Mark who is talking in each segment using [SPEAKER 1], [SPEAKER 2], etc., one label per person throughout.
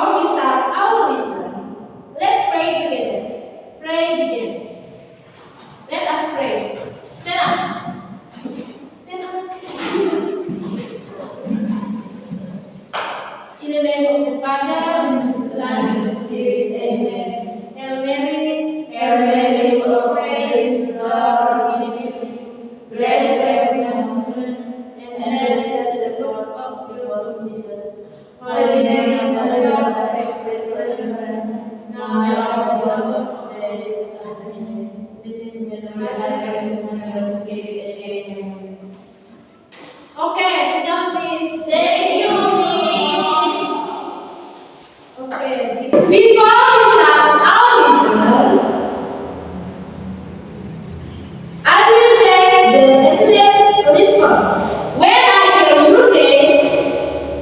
[SPEAKER 1] before we start our lesson, let's pray together. Pray begin. Let us pray. Stand up. Stand up. In the name of the Father, and of the Son, and of the Spirit, amen. Hail Mary,
[SPEAKER 2] Hail Mary, full of grace, the Lord is with you. Blessed are you among women, and blessed is the fruit of your womb, Jesus. Holy Mary, Mother of God, pray for us sinners, now and at the hour of our death. Amen. In the name of the Father, and of the Son, and of the Spirit, amen.
[SPEAKER 1] Okay, sit down please.
[SPEAKER 2] Thank you, please.
[SPEAKER 1] Okay, before we start our lesson, I will check the attendance list form. When I call your name,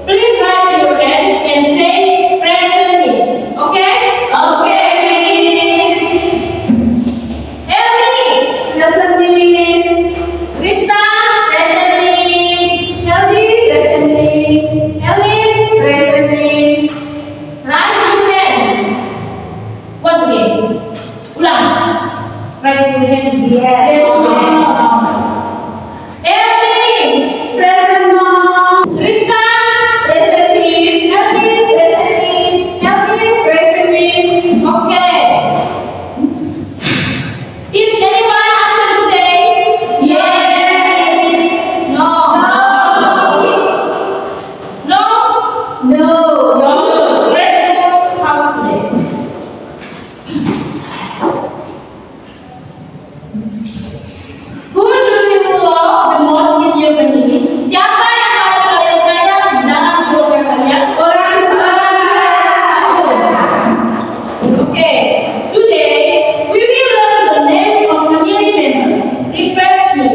[SPEAKER 1] please raise your hand and say present is. Okay?
[SPEAKER 2] Okay, please.
[SPEAKER 1] Elmi,
[SPEAKER 2] Present, please.
[SPEAKER 1] Krista,
[SPEAKER 2] Present, please.
[SPEAKER 1] Heldi,
[SPEAKER 2] Present, please.
[SPEAKER 1] Elin,
[SPEAKER 2] Present, please.
[SPEAKER 1] raise your hand. Once again. Ulang. Raise your hand.
[SPEAKER 2] Yes,
[SPEAKER 1] Mom.
[SPEAKER 2] ma'am.
[SPEAKER 1] Elmi,
[SPEAKER 2] Present, mom.
[SPEAKER 1] Krista,
[SPEAKER 2] Present, please.
[SPEAKER 1] Heldi,
[SPEAKER 2] Present, please.
[SPEAKER 1] Heldi.
[SPEAKER 2] Present, please.
[SPEAKER 1] Okay. Is anyone absent today?
[SPEAKER 2] Yes.
[SPEAKER 1] No. No.
[SPEAKER 2] No.
[SPEAKER 1] No. Let's go house today. Who do you love the most in your family? Siapa yang paling kalian sayang dalam keluarga kalian?
[SPEAKER 2] Orang tua.
[SPEAKER 1] Okay. Today we will learn the names of family members. Repeat me.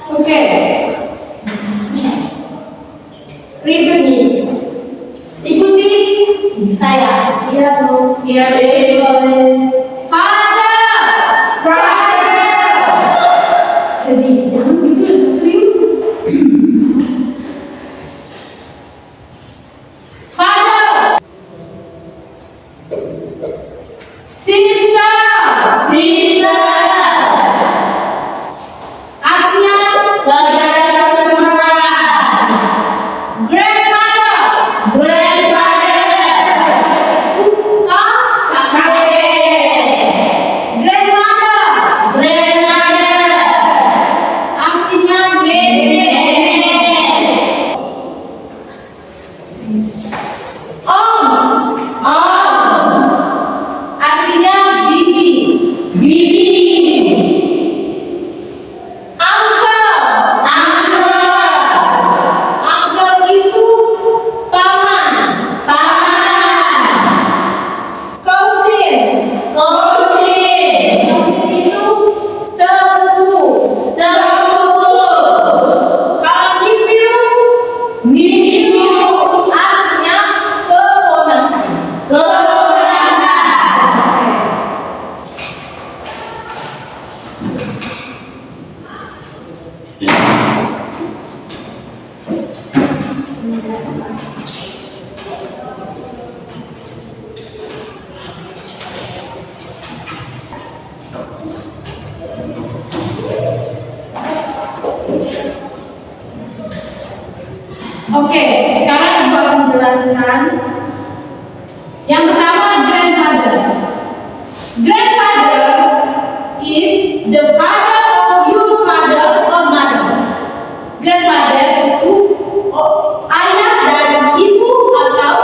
[SPEAKER 1] Okay. Repeat me. Ikuti saya.
[SPEAKER 2] Iya, Bu. Iya, please.
[SPEAKER 1] Father.
[SPEAKER 2] Father.
[SPEAKER 1] Jadi jangan gitu serius. Father. Sister.
[SPEAKER 2] Sister.
[SPEAKER 1] Artinya
[SPEAKER 2] Saudara perempuan.
[SPEAKER 1] grandmother.
[SPEAKER 2] Grandfather.
[SPEAKER 1] Kakek. Grandmother.
[SPEAKER 2] Grandmother.
[SPEAKER 1] Artinya nenek. Om.
[SPEAKER 2] Om.
[SPEAKER 1] Artinya bibi.
[SPEAKER 2] Bibi.
[SPEAKER 1] Uncle.
[SPEAKER 2] Uncle.
[SPEAKER 1] Uncle itu paman.
[SPEAKER 2] Paman.
[SPEAKER 1] Cousin.
[SPEAKER 2] Cousin.
[SPEAKER 1] Cousin itu sepupu.
[SPEAKER 2] Sepupu.
[SPEAKER 1] Kalau nephew
[SPEAKER 2] Nephew.
[SPEAKER 1] artinya keponakan.
[SPEAKER 2] Keponakan.
[SPEAKER 1] Oke, sekarang Ibu akan menjelaskan. Yang pertama, grandfather. Grandfather is the father of your father or mother. Grandfather itu ayah dan ibu atau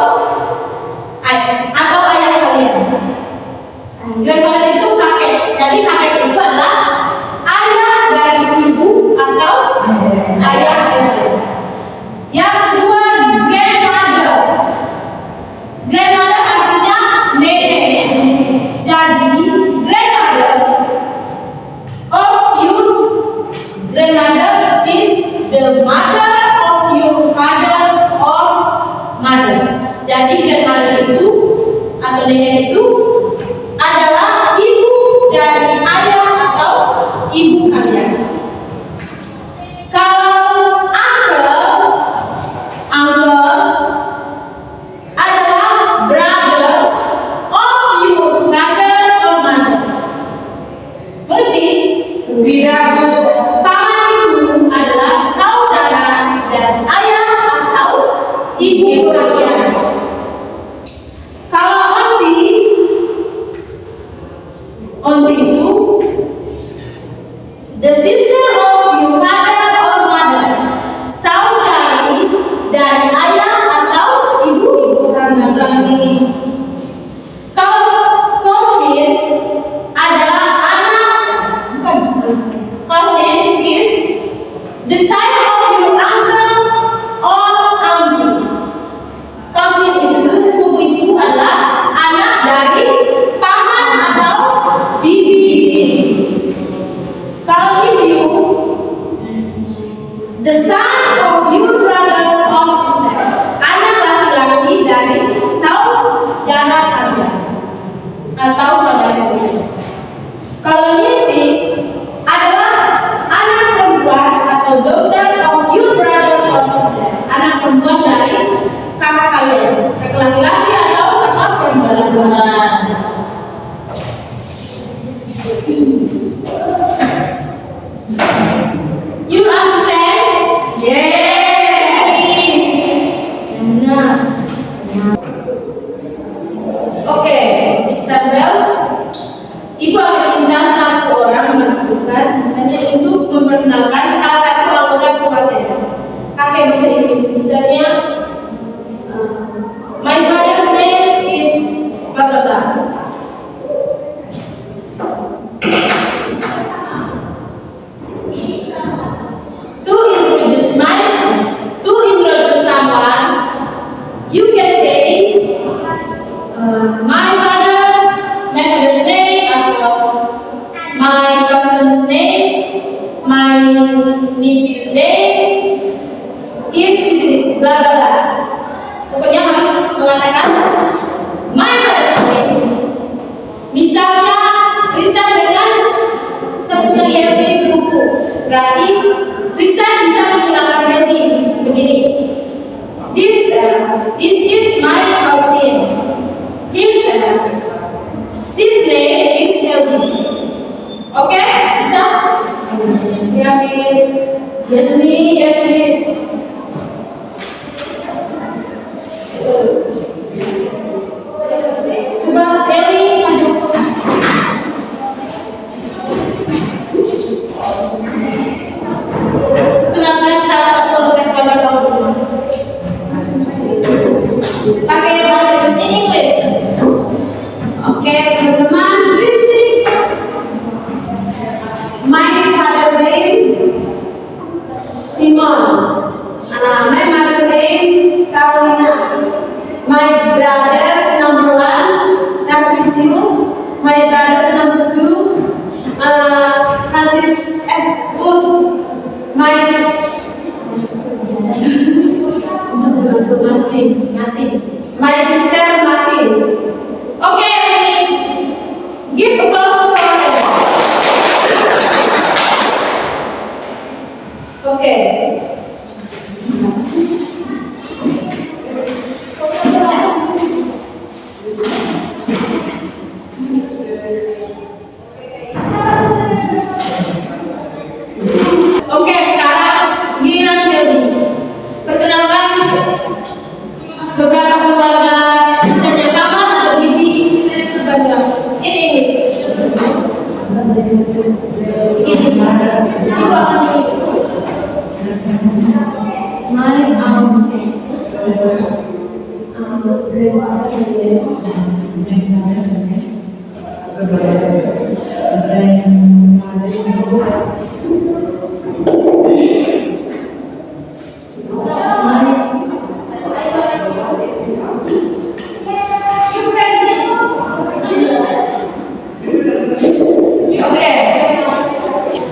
[SPEAKER 1] ayah kalian. Grandmother itu kakek. Jadi kakek itu adalah ayah dari ibu atau ayah. Yang kedua, grandmother. Grandmother artinya nenek. Jadi grandmother of your grandmother is the mother of your father or mother. Jadi grandmother itu atau nenek itu adalah ibu dari ayah atau ibu kalian. Kalau uncle adalah brother of your father or mother. Berarti
[SPEAKER 2] Tidak.
[SPEAKER 1] paman itu adalah saudara dan ayah atau ibu kalian. Kalau onti itu the sister of your father or mother, saudari dari ayah atau ibu kami. Kalau cousin adalah cousin is the child of your uncle or auntie. Cousin itu sepupu itu adalah anak dari paman atau bibi. Kalau ibu, the son of your brother or sister, anak laki-laki dari saudara kalian atau saudara kalian. Kalau niece adalah anak perempuan atau daughter of your brother or sister, anak perempuan dari kakak kalian, kakak laki-laki atau kakak perempuan. You understand?
[SPEAKER 2] Yes.
[SPEAKER 1] Nah. Oke, Isabel, ibu akan minta satu orang melakukan misalnya untuk memperkenalkan salah satu anggota keluarga. Pakai bahasa Inggris, misalnya my brother's name is blah blah blah. To introduce someone, you can say my father's name, atau my cousin's name, my nephew name is blah blah blah. Pokoknya harus mengatakan my father's name is. Misalnya Tristan dengan sama sekali Henry sepupu, berarti Tristan bisa menggunakan Henry begini. This is my cousin. His name is Helmi. Oke, bisa?
[SPEAKER 2] Ya, Miss. Yes, Miss. Yes, Miss.
[SPEAKER 1] Coba Helmi maju. Kenalkan salah satu anggota keluarga kamu dulu. Pakai bahasa Inggris.
[SPEAKER 2] Oke, teman-teman, listen. My father name Simon. My mother name Carolina. My brothers number 1 Narcissus. My brothers number 2 Francis Gus. My sister Martin.
[SPEAKER 1] Oke, give applause for them. Oke. Oke, sekarang giliran Helmi. Perkenalkan beberapa keluarga, misalnya paman atau bibi, 14 in English. Ini ibu akan tulis.
[SPEAKER 2] My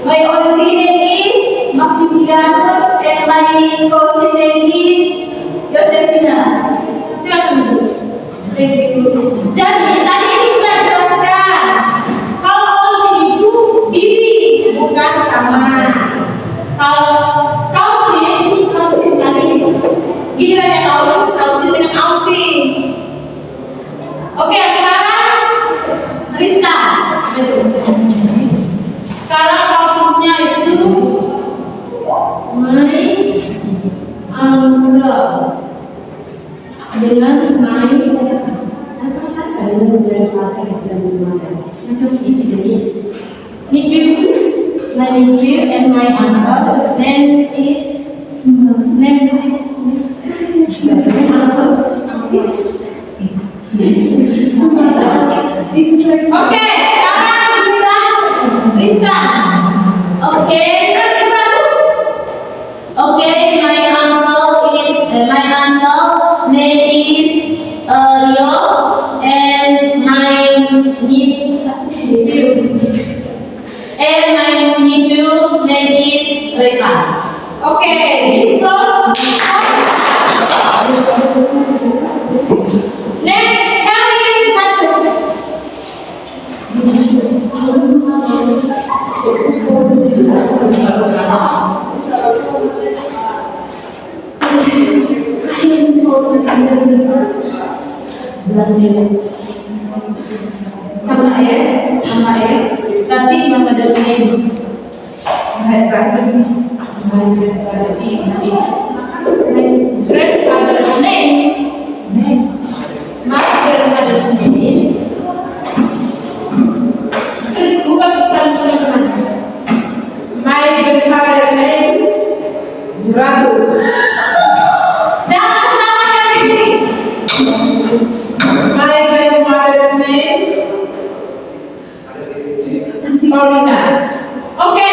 [SPEAKER 1] My auntie name is Maximilianus and my cousin name is Josefina. Silakan Bu. Thank you. Jadi tadi itu sudah jelaskan kalau auntie itu bibi bukan teman. Kalau cousin itu cousin tadi. Gini banyak tahu cousin dengan auntie. Oke, sekarang Rizka. Sekarang waktunya itu my uncle dengan my nephew and my uncle name is Oke, sekarang bilang Risa. Oke, my uncle name is Leo and my nephew name is Reka. Oke, close. Next, kalian masuk. Nama S, berarti nama dosen. My grandfather's name. My grandfather's name is Juratus. Jangan namakan diri. My grandmother's name is Paulina. Oke,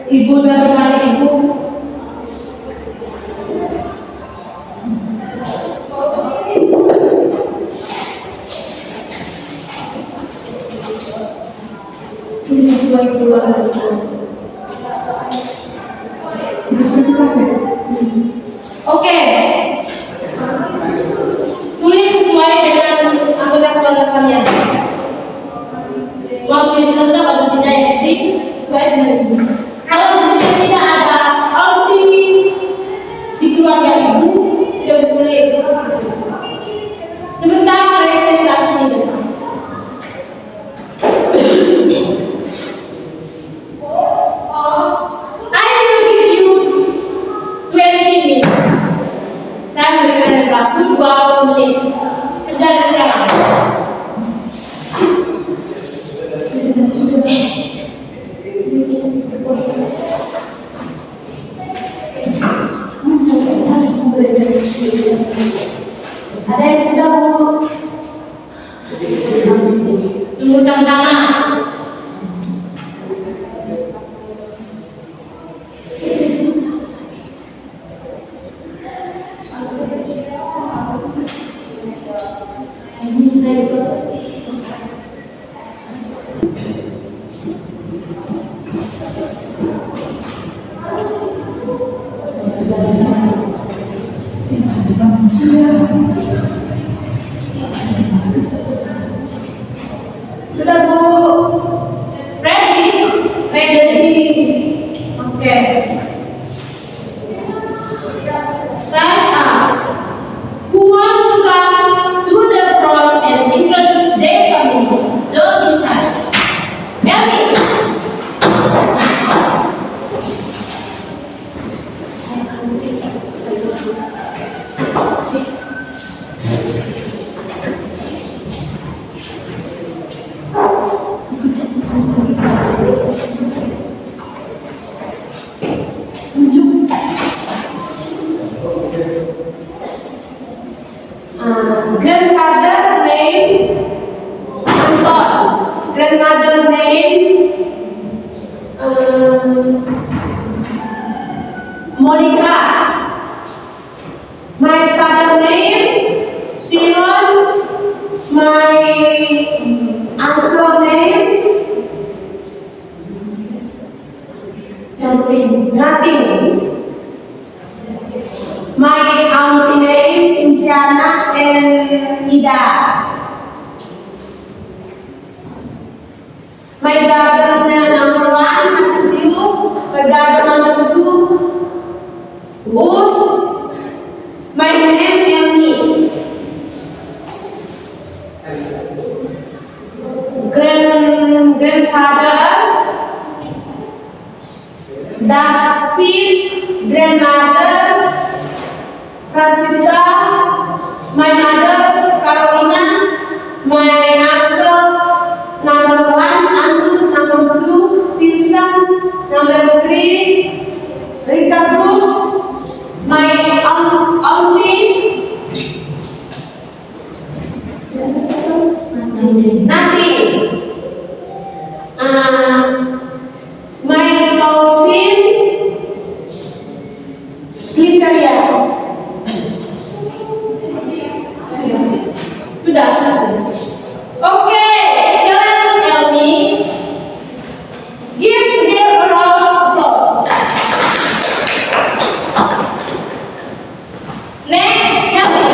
[SPEAKER 1] Ibu dan kali ibu. Ini sesuai keluar dari Oke. Tulis sesuai dengan anggota keluarga kalian. Waktu yang sebentar atau tidak ya, jadi sesuai dengan ibu. Kalau di sini tidak ada arti di keluarga ibu, tidak usah tulis. Sebentar presentasi ini. I will give you 20 minutes. Saya memberikan waktu 20 menit. Kerjakan sekarang. Ada yang sudah Bu? Tunggu sama-sama. Ini saya sudah Bu? Ready? Ready? Oke. Time up. Who wants to come to the front and introduce their family? Don't be shy. Ellie. Grandfather name Anton. Grandmother name Monica. My father name Simon. My uncle name nothing. My auntie name Inciana and Ida. My brother number 1 Matisius. My brother number 2 Us. My name Emmy. Grandfather David. Grandmother Francisca. My mother Carolina. My uncle number 1, Angus number Number 3, Rita Cruz, my auntie. Nanti. My cousin Gliceria. Sudah. Oke, silakan Elmi. Give her a round of applause. Next, Elmi.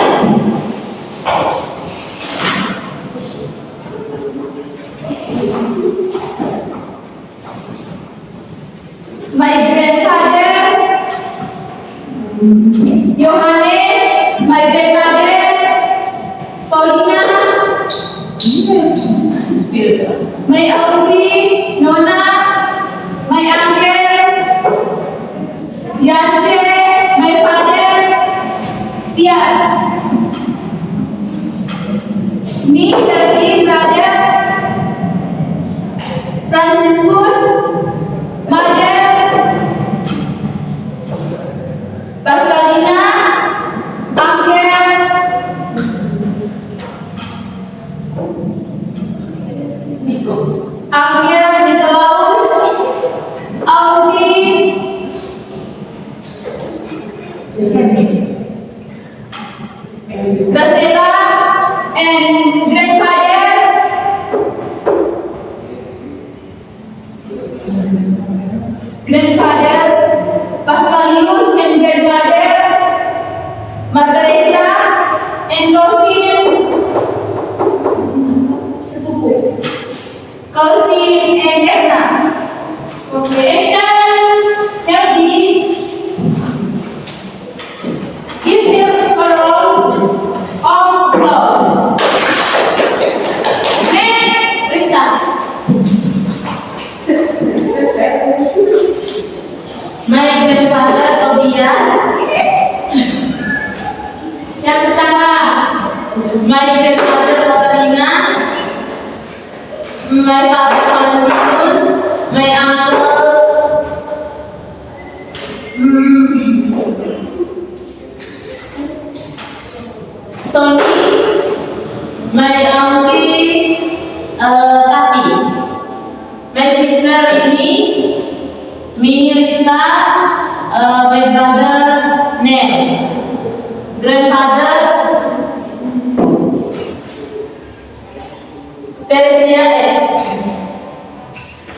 [SPEAKER 1] My grandfather Yohanes, my grandmother Paulina, my auntie Nona, my uncle Yance, my father Fiat, me, daddy, brother Franciscus, mother Pascalina, uncle Nikolaus, auntie Graciela, and grandfather Pascalius, and grandmother Margareta, and cousin and Edna. Okay, son, Healthy. Give him a round of applause. Next, Rita. My grandfather Tobias. Yang pertama, my grandfather Katarina, my father Valentinus, my uncle Sony, my auntie Tati, my sister ini, me Rista, my brother Nel, grandfather Teresia,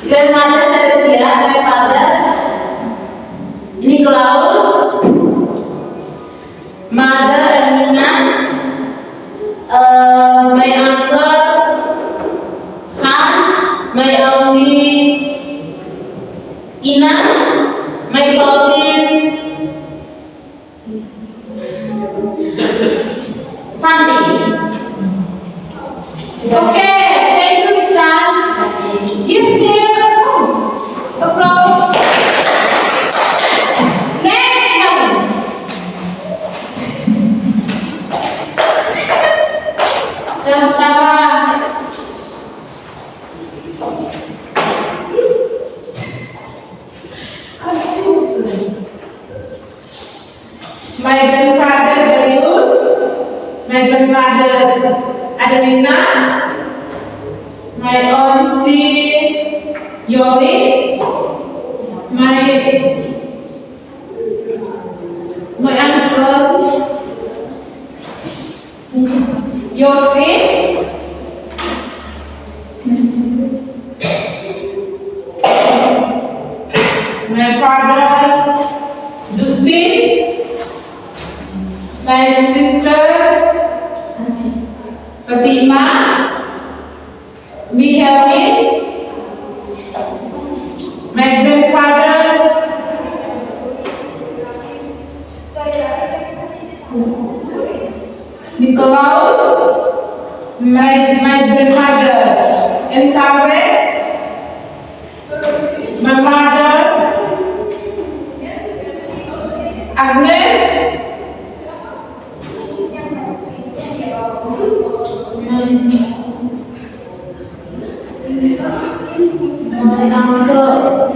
[SPEAKER 1] grandmother Teresia, grandfather Nikolaus, mother Amina, my uncle Hans, my auntie Ina, my cousin Sandy. Okay, thank you, Stan. Give him applause. Next, Helen. Sama-sama. My grandfather Darius, my grandmother Adelina, my auntie Yoli, my uncle Yosi, my father Justin, my sister Fatima, Mihail, my grandfather Nikolaus, my grandmother Elizabeth, my mother Agnes, my uncle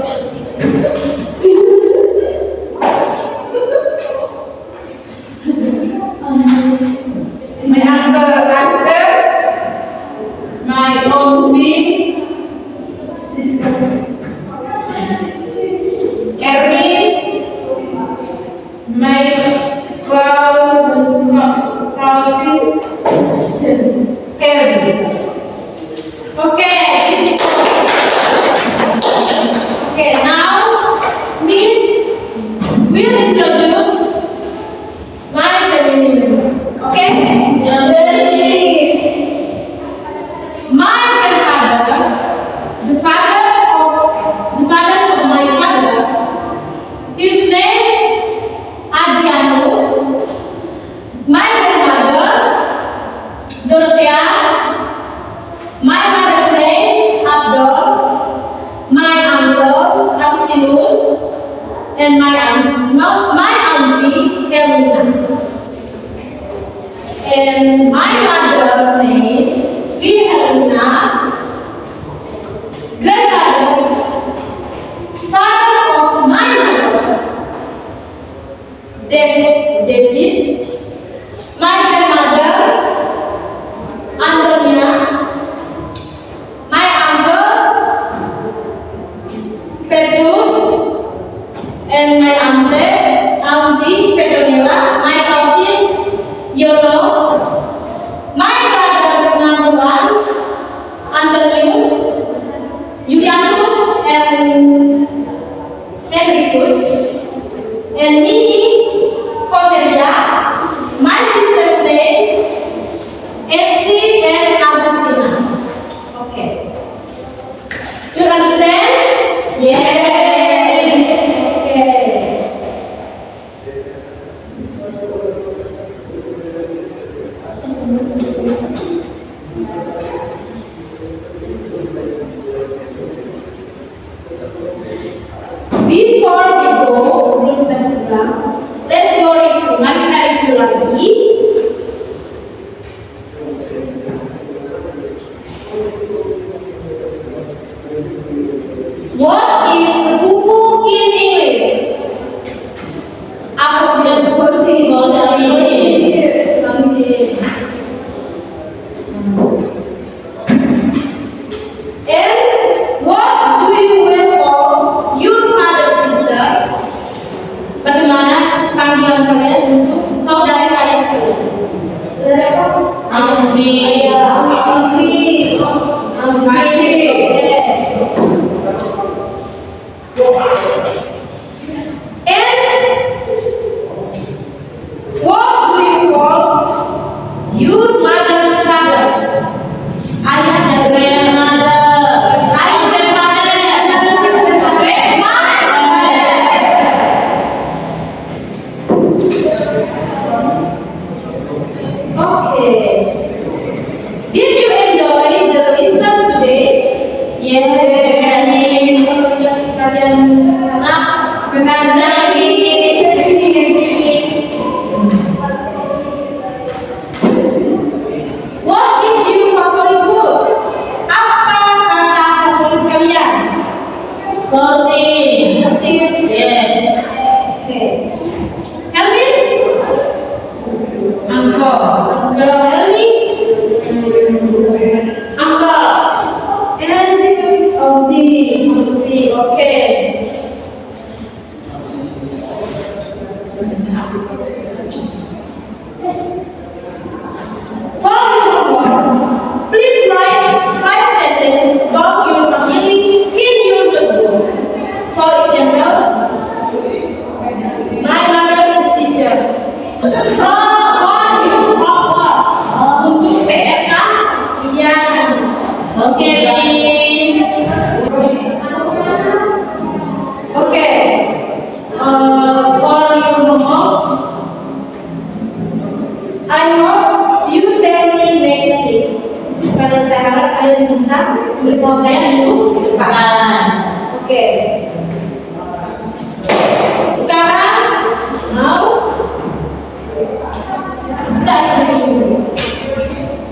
[SPEAKER 2] Erwin, Mike, Klausi, Erwin. Okay. Okay, now Miss will introduce my family members. Okay? My grandfather, the fathers of my father, his name Adrianus. My grandmother, Dorothea. My father's name Abdul. My uncle Agustinus, and my auntie Helena. And my mother's name Wilhelmina. Grandfather, father of my mothers, David. My grandmother, Antonia. My uncle, Petrus, and my auntie Petronella. My cousin, Yono. My brothers, number one, Antonius, Julianus, and Henricus, and me, Cornelia. My sister's name, Elsie and Agustina. Okay. You understand? Yes. Okay. Before we go, sebelum kita pulang, let's go review. Mari kita review lagi. What is sepupu in English? Apa sih dan kursi? And what do you call your father's sister? Bagaimana panggilan kalian untuk saudara kalian? Auntie. And what do you call your mother's father? Ayah dan grandmother. Ayah dan Okay. Did you enjoy the lesson today? Yes. Kalian senang sekali. What is your favorite food? Apa kata favorit kalian? Kosin. Yes. Okay. Helmi? Uncle. Helmi? Uncle. Helmi? Auntie. Okay. For your homework, please write 5 sentences about your family in your notebook. For example, my mother is teacher. For your homework, untuk PR kan? Iya. Okay, please. Okay. For your homework, I hope you tell me next week. Karena saya harap kalian bisa beritahu saya minggu depan. Oke. Sekarang, now kita istirahat dulu.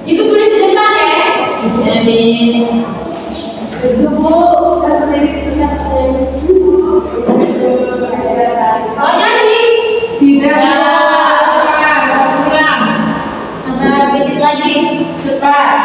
[SPEAKER 2] Ibu tulis di depan ya. Ibu, oh nyanyi. Pulang. Tambah sedikit lagi. Cepat.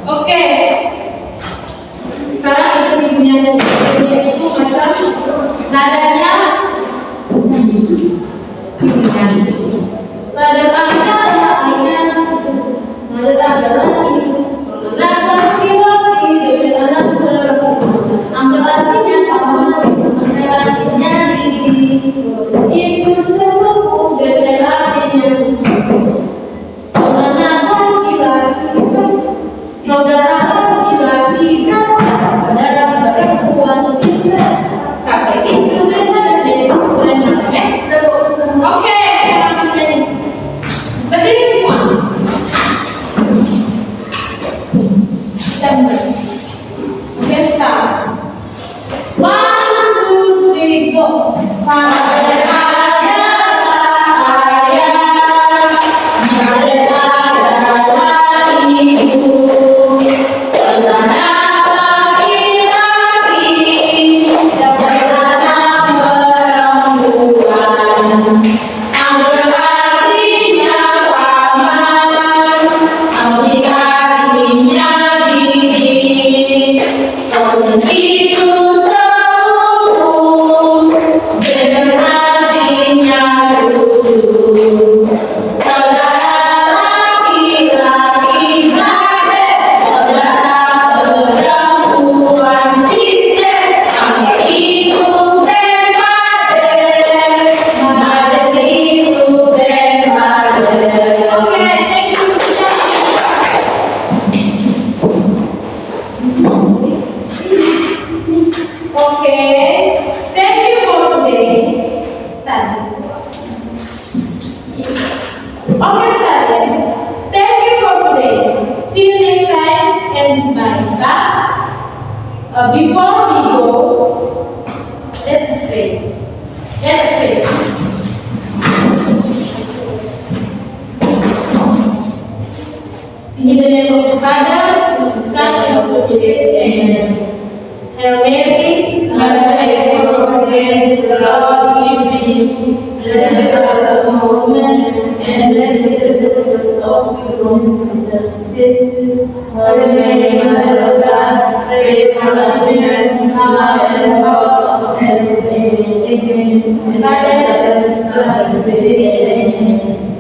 [SPEAKER 1] Oke. Sekarang itu dibunyikan itu macam nadanya pada ayat nada adalah itu nada laki-laki dengan anak perempuan ambil artinya ambil artinya itu seluruh geser artinya saudara laki-laki saudara perempuan sister kakek itu dan itu dan oke sekarang berdiri semua kita mulai oke start 1, 2, 3 go Before we go, let us pray. Let us pray. In the name of the Father, of the Son, and of the Spirit, amen. Hail Mary, Mother of grace, the Lord is with thee. Blessed art thou amongst women, and blessed is the fruit of thy womb, Jesus. Holy Mary, Mother of God, pray for us sinners, now and at the hour of death. Amen. The Father, and the Son, and the Spirit, amen.